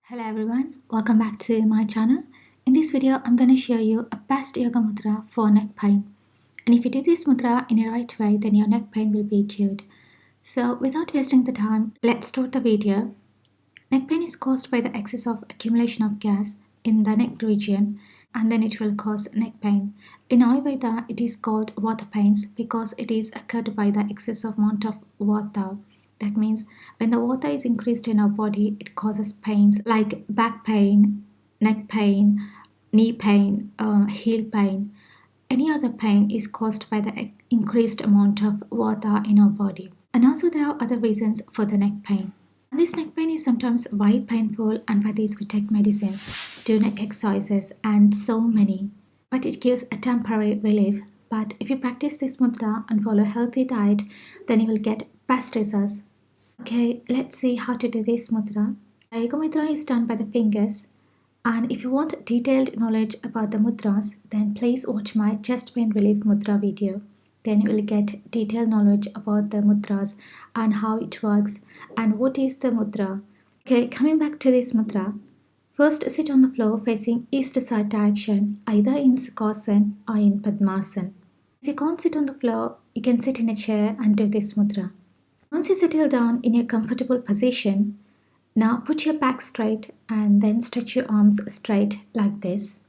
Hello everyone, welcome back to my channel. In this video, I'm going to show you a best yoga mudra for neck pain. And if you do this mudra in a right way, then your neck pain will be cured. So without wasting the time, let's start the video. Neck pain is caused by the excess of accumulation of gas in the neck region, and then it will cause neck pain. In Ayurveda, it is called vaata pains because it is occurred by the excess of amount of vaata. That means when the vata is increased in our body, it causes pains like back pain, neck pain, knee pain, heel pain. Any other pain is caused by the increased amount of vata in our body. And also there are other reasons for the neck pain. And this neck pain is sometimes very painful, and for this we take medicines, do neck exercises and so many. But it gives a temporary relief. But if you practice this mudra and follow a healthy diet, then you will get best results. Okay, let's see how to do this mudra. The yoga mudra is done by the fingers. And if you want detailed knowledge about the mudras, then please watch my chest pain relief mudra video. Then you will get detailed knowledge about the mudras and how it works and what is the mudra. Okay, coming back to this mudra. First, sit on the floor facing east side direction, either in sukhasan or in padmasan. If you can't sit on the floor, you can sit in a chair and do this mudra. Once you settle down in your comfortable position, now put your back straight and then stretch your arms straight like this.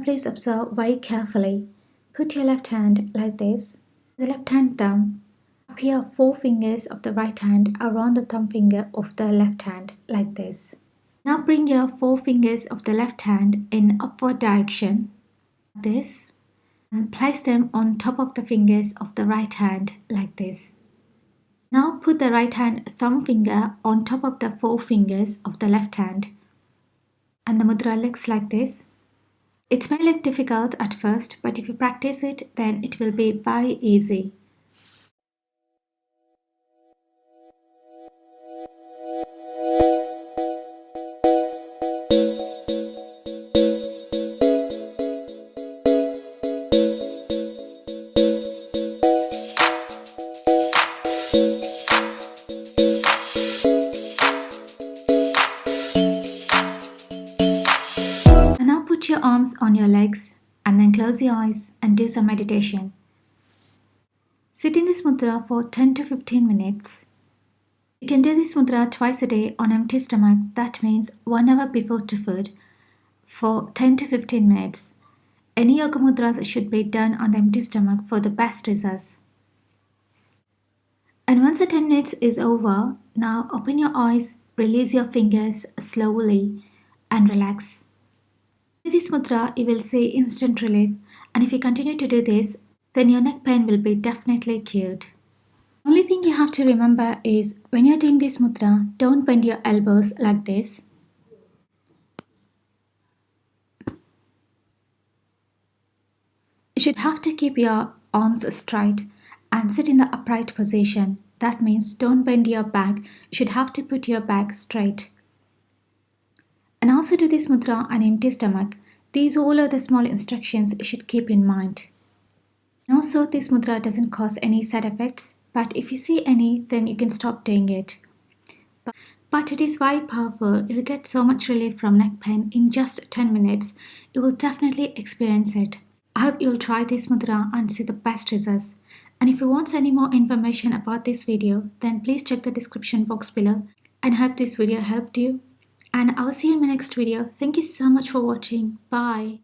Please observe very carefully. Put your left hand like this, the left hand thumb. Up here, 4 fingers of the right hand around the thumb finger of the left hand like this. Now bring your 4 fingers of the left hand in upward direction like this and place them on top of the fingers of the right hand like this. Now put the right hand thumb finger on top of the 4 fingers of the left hand, and the mudra looks like this. It may look difficult at first, but if you practice it, then it will be very easy. And now put your arms on your legs and then close your eyes and do some meditation. Sit in this mudra for 10 to 15 minutes. You can do this mudra twice a day on empty stomach, that means 1 hour before to food, for 10 to 15 minutes. Any yoga mudras should be done on the empty stomach for the best results. And once the 10 minutes is over, now open your eyes, release your fingers slowly and relax. With this mudra, you will see instant relief, and if you continue to do this, then your neck pain will be definitely cured. The only thing you have to remember is when you're doing this mudra, don't bend your elbows like this. You should have to keep your arms straight and sit in the upright position. That means don't bend your back. You should have to put your back straight. And also do this mudra on empty stomach. These all are the small instructions you should keep in mind. And also this mudra doesn't cause any side effects, but if you see any, then you can stop doing it. But it is very powerful. You will get so much relief from neck pain in just 10 minutes. You will definitely experience it. I hope you'll try this mudra and see the best results. And if you want any more information about this video, then please check the description box below. And I hope this video helped you. And I'll see you in my next video. Thank you so much for watching. Bye.